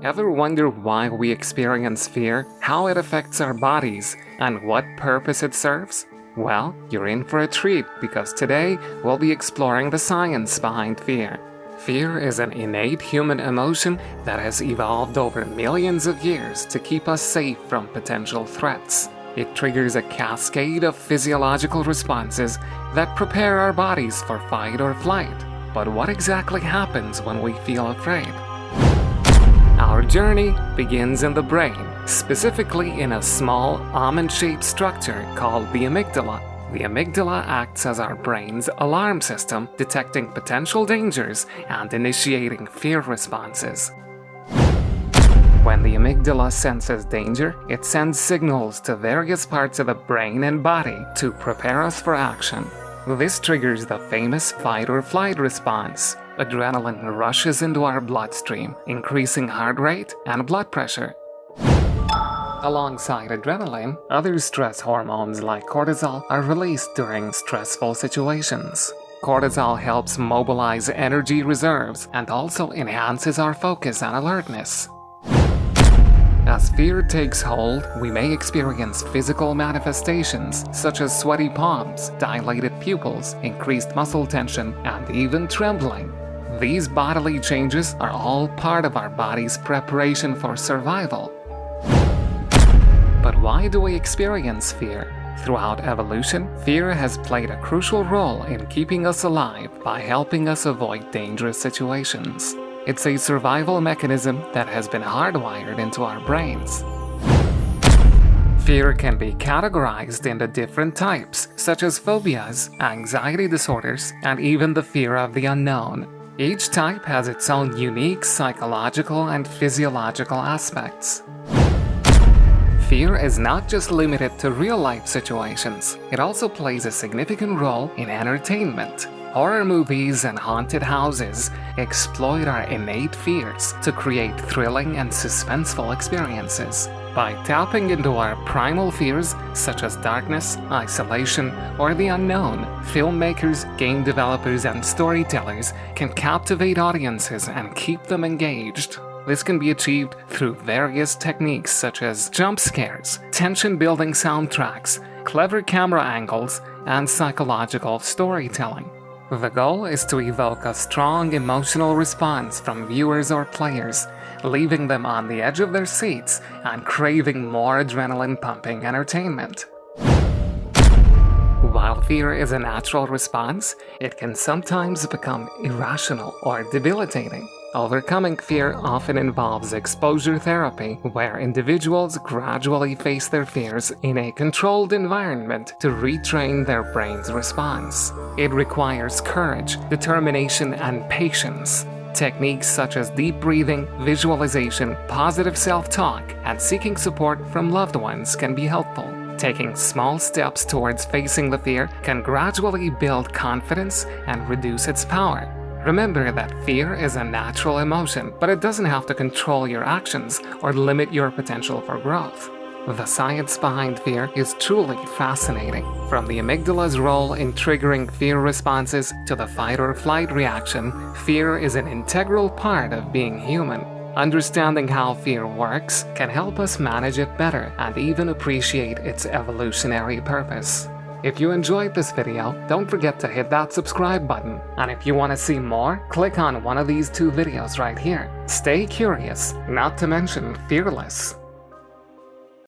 Ever wonder why we experience fear, how it affects our bodies, and what purpose it serves? Well, you're in for a treat because today we'll be exploring the science behind fear. Fear is an innate human emotion that has evolved over millions of years to keep us safe from potential threats. It triggers a cascade of physiological responses that prepare our bodies for fight or flight. But what exactly happens when we feel afraid? Our journey begins in the brain, specifically in a small almond-shaped structure called the amygdala. The amygdala acts as our brain's alarm system, detecting potential dangers and initiating fear responses. When the amygdala senses danger, it sends signals to various parts of the brain and body to prepare us for action. This triggers the famous fight or flight response. Adrenaline rushes into our bloodstream, increasing heart rate and blood pressure. Alongside adrenaline, other stress hormones like cortisol are released during stressful situations. Cortisol helps mobilize energy reserves and also enhances our focus and alertness. As fear takes hold, we may experience physical manifestations such as sweaty palms, dilated pupils, increased muscle tension, and even trembling. These bodily changes are all part of our body's preparation for survival. But why do we experience fear? Throughout evolution, fear has played a crucial role in keeping us alive by helping us avoid dangerous situations. It's a survival mechanism that has been hardwired into our brains. Fear can be categorized into different types, such as phobias, anxiety disorders, and even the fear of the unknown. Each type has its own unique psychological and physiological aspects. Fear is not just limited to real-life situations. It also plays a significant role in entertainment. Horror movies and haunted houses exploit our innate fears to create thrilling and suspenseful experiences. By tapping into our primal fears, such as darkness, isolation, or the unknown, filmmakers, game developers, and storytellers can captivate audiences and keep them engaged. This can be achieved through various techniques such as jump scares, tension-building soundtracks, clever camera angles, and psychological storytelling. The goal is to evoke a strong emotional response from viewers or players, leaving them on the edge of their seats and craving more adrenaline-pumping entertainment. While fear is a natural response, it can sometimes become irrational or debilitating. Overcoming fear often involves exposure therapy, where individuals gradually face their fears in a controlled environment to retrain their brain's response. It requires courage, determination, and patience. Techniques such as deep breathing, visualization, positive self-talk, and seeking support from loved ones can be helpful. Taking small steps towards facing the fear can gradually build confidence and reduce its power. Remember that fear is a natural emotion, but it doesn't have to control your actions or limit your potential for growth. The science behind fear is truly fascinating. From the amygdala's role in triggering fear responses to the fight or flight reaction, fear is an integral part of being human. Understanding how fear works can help us manage it better and even appreciate its evolutionary purpose. If you enjoyed this video, don't forget to hit that subscribe button. And if you want to see more, click on one of these two videos right here. Stay curious, not to mention fearless.